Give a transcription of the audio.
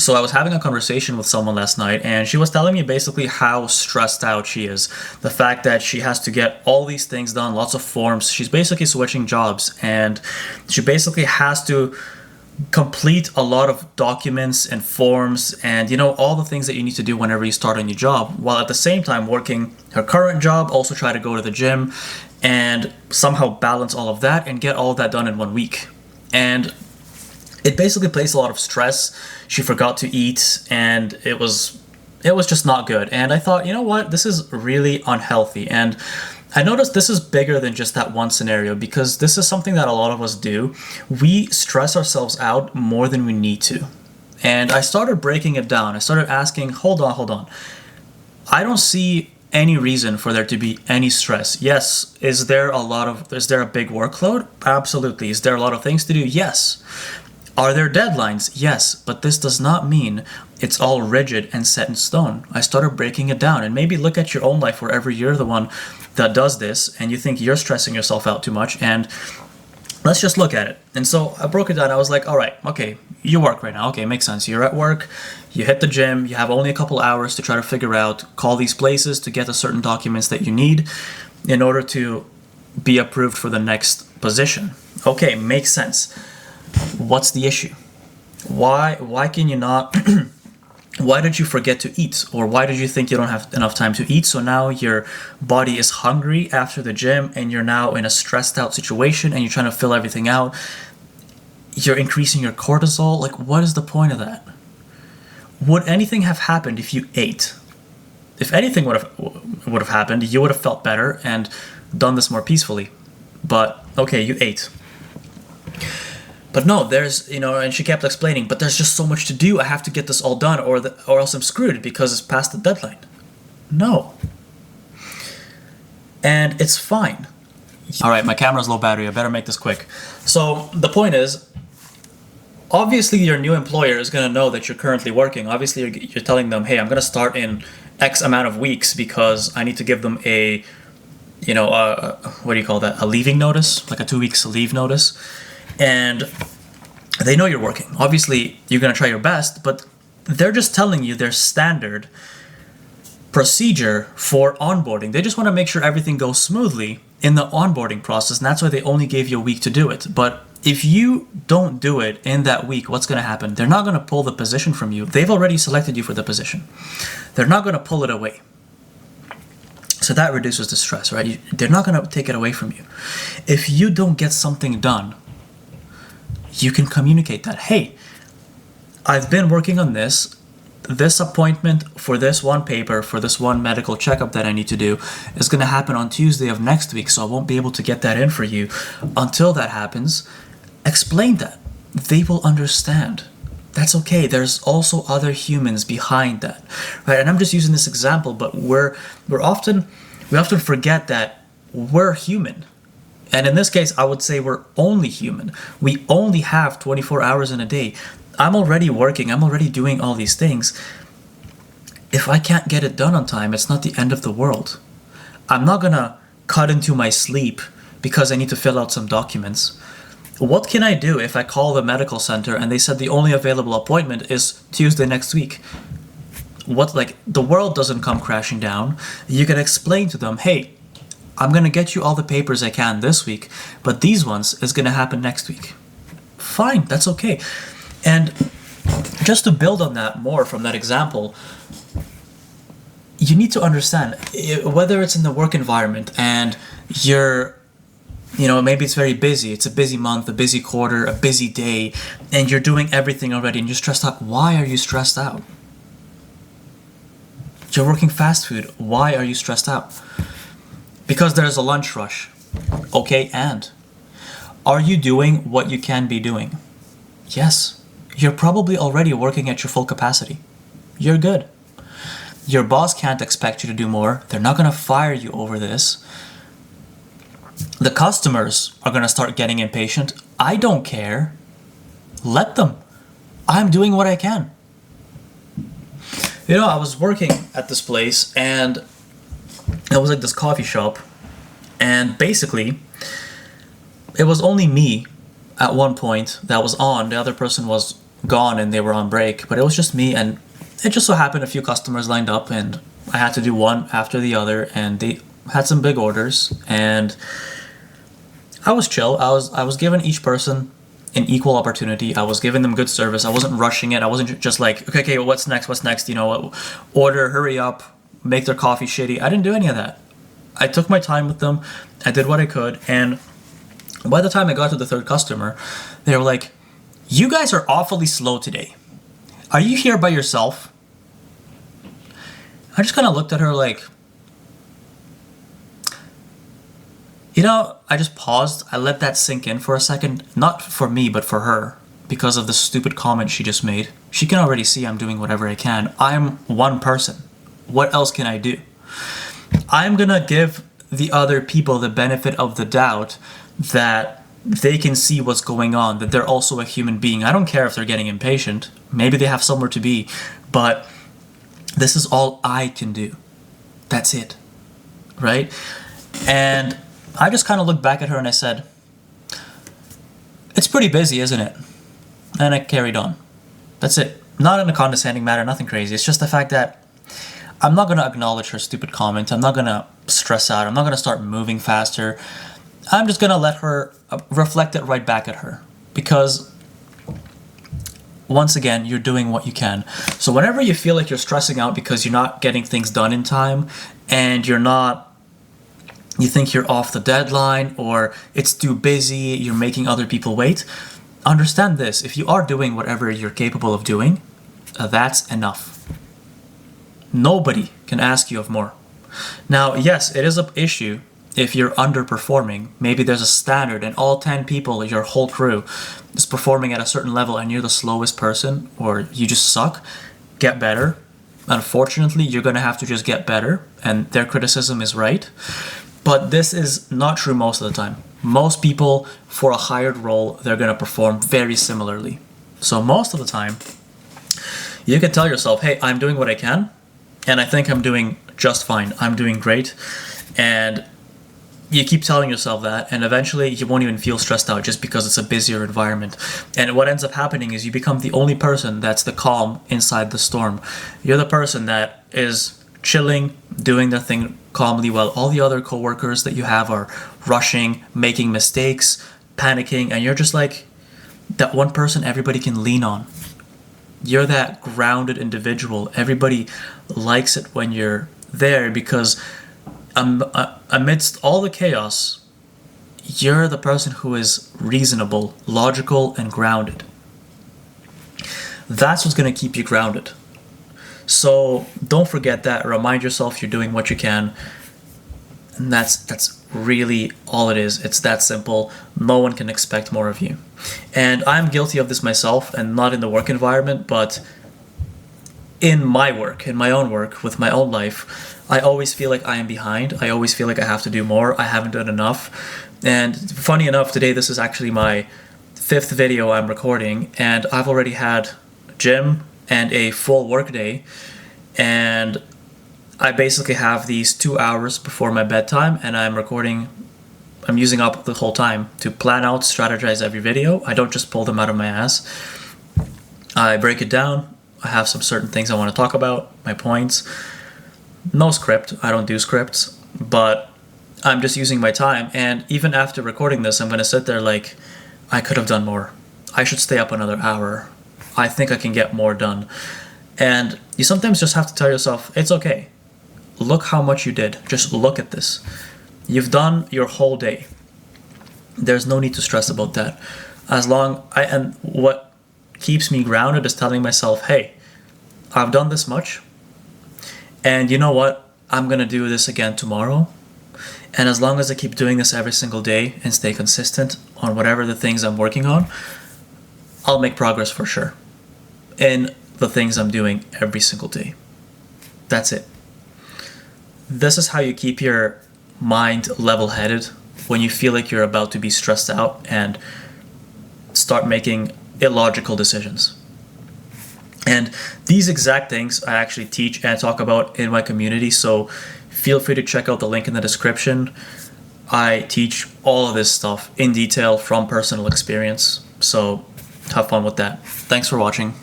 So I was having a conversation with someone last night, and she was telling me basically how stressed out she is. The fact that she has to get all these things done, lots of forms. She's basically switching jobs, and she basically has to complete a lot of documents and forms and all the things that you need to do whenever you start a new job, while at the same time working her current job, also try to go to the gym and somehow balance all of that and get all of that done in 1 week. And it basically placed a lot of stress. She forgot to eat, and it was just not good. And I thought, you know what, this is really unhealthy. And I noticed this is bigger than just that one scenario, because this is something that a lot of us do. We stress ourselves out more than we need to. And I started breaking it down. I started asking, hold on. I don't see any reason for there to be any stress. Yes, is there a big workload? Absolutely. Is there a lot of things to do? Yes. Are there deadlines? Yes, but this does not mean it's all rigid and set in stone. I started breaking it down, and maybe look at your own life wherever you're the one that does this and you think you're stressing yourself out too much, and let's just look at it. And so I broke it down. I was like, all right, okay, you work right now. Okay, makes sense. You're at work, you hit the gym, you have only a couple hours to try to figure out, call these places to get the certain documents that you need in order to be approved for the next position. Okay, makes sense. What's the issue? Why can you not why did you forget to eat? Or why did you think you don't have enough time to eat? So now your body is hungry after the gym, and you're now in a stressed out situation, and you're trying to fill everything out. You're increasing your cortisol. Like, what is the point of that? Would anything have happened if you ate? If anything would have happened, you would have felt better and done this more peacefully. But okay, you ate. But no, and she kept explaining, but there's just so much to do. I have to get this all done, or else I'm screwed because it's past the deadline. No. And it's fine. All right, my camera's low battery. I better make this quick. So the point is, obviously your new employer is going to know that you're currently working. Obviously you're telling them, hey, I'm going to start in X amount of weeks because I need to give them a leaving notice, like a 2 weeks leave notice. And they know you're working. Obviously, you're going to try your best, but they're just telling you their standard procedure for onboarding. They just want to make sure everything goes smoothly in the onboarding process, and that's why they only gave you a week to do it. But if you don't do it in that week, what's going to happen? They're not going to pull the position from you. They've already selected you for the position. They're not going to pull it away. So that reduces the stress, right? They're not going to take it away from you. If you don't get something done, you can communicate that. Hey, I've been working on this appointment for this one paper, for this one medical checkup that I need to do is going to happen on Tuesday of next week, so I won't be able to get that in for you. Until that happens, explain that. They will understand. That's okay. There's also other humans behind that, right? And I'm just using this example, but we often forget that we're human. And in this case, I would say we're only human. We only have 24 hours in a day. I'm already working. I'm already doing all these things. If I can't get it done on time, it's not the end of the world. I'm not going to cut into my sleep because I need to fill out some documents. What can I do if I call the medical center and they said the only available appointment is Tuesday next week? The world doesn't come crashing down. You can explain to them, hey, I'm going to get you all the papers I can this week, but these ones is going to happen next week. Fine, that's okay. And just to build on that more from that example, you need to understand, whether it's in the work environment and maybe it's very busy, it's a busy month, a busy quarter, a busy day, and you're doing everything already and you're stressed out. Why are you stressed out? You're working fast food. Why are you stressed out? Because there's a lunch rush. Okay, and are you doing what you can be doing? Yes. You're probably already working at your full capacity. You're good. Your boss can't expect you to do more. They're not going to fire you over this. The customers are going to start getting impatient. I don't care. Let them. I'm doing what I can. I was working at this place, and it was like this coffee shop, and basically it was only me at one point that was on. The other person was gone and they were on break, but it was just me, and it just so happened a few customers lined up and I had to do one after the other, and they had some big orders, and I was chill. I was giving each person an equal opportunity. I was giving them good service. I wasn't rushing it. I wasn't just like, okay, what's next? You know, order, hurry up, make their coffee shitty. I didn't do any of that. I took my time with them. I did what I could, and by the time I got to the third customer, they were like, "You guys are awfully slow today. Are you here by yourself?" I just kind of looked at her like, I just paused. I let that sink in for a second. Not for me, but for her. Because of the stupid comment she just made. She can already see I'm doing whatever I can. I'm one person. What else can I do? I'm gonna give the other people the benefit of the doubt that they can see what's going on, that they're also a human being. I don't care if they're getting impatient. Maybe they have somewhere to be. But this is all I can do. That's it. Right? And I just kind of looked back at her and I said, "It's pretty busy, isn't it?" And I carried on. That's it. Not in a condescending manner, nothing crazy. It's just the fact that I'm not going to acknowledge her stupid comment. I'm not going to stress out. I'm not going to start moving faster. I'm just going to let her reflect it right back at her. Because once again, you're doing what you can. So whenever you feel like you're stressing out because you're not getting things done in time, and you think you're off the deadline, or it's too busy, you're making other people wait, understand this. If you are doing whatever you're capable of doing, that's enough. Nobody can ask you of more. Now, yes, it is an issue if you're underperforming. Maybe there's a standard and all 10 people, your whole crew, is performing at a certain level and you're the slowest person, or you just suck. Get better. Unfortunately, you're going to have to just get better, and their criticism is right. But this is not true most of the time. Most people, for a hired role, they're going to perform very similarly. So most of the time, you can tell yourself, "Hey, I'm doing what I can, and I think I'm doing just fine. I'm doing great." And you keep telling yourself that, and eventually you won't even feel stressed out just because it's a busier environment. And what ends up happening is you become the only person that's the calm inside the storm. You're the person that is chilling, doing their thing calmly, while all the other coworkers that you have are rushing, making mistakes, panicking, and you're just like that one person everybody can lean on. You're that grounded individual. Everybody likes it when you're there because amidst all the chaos, you're the person who is reasonable, logical, and grounded. That's what's going to keep you grounded. So don't forget that. Remind yourself you're doing what you can. And that's really all it is. It's that simple. No one can expect more of you. And I'm guilty of this myself, and not in the work environment, but in my work, in my own work, with my own life. I always feel like I am behind. I always feel like I have to do more. I haven't done enough. And funny enough, today this is actually my 5th video I'm recording, and I've already had gym and a full work day, and I basically have these 2 hours before my bedtime, and I'm using up the whole time to plan out, strategize every video. I don't just pull them out of my ass. I break it down. I have some certain things I want to talk about, my points. No script. I don't do scripts, but I'm just using my time. And even after recording this, I'm going to sit there like, I could have done more. I should stay up another hour. I think I can get more done. And you sometimes just have to tell yourself, it's okay. Look how much you did. Just look at this. You've done your whole day. There's no need to stress about that. And what keeps me grounded is telling myself, hey, I've done this much. And you know what? I'm going to do this again tomorrow. And as long as I keep doing this every single day and stay consistent on whatever the things I'm working on, I'll make progress for sure in the things I'm doing every single day. That's it. This is how you keep your mind level-headed when you feel like you're about to be stressed out and start making illogical decisions. And these exact things I actually teach and talk about in my community, so feel free to check out the link in the description. I teach all of this stuff in detail from personal experience. So have fun with that. Thanks for watching.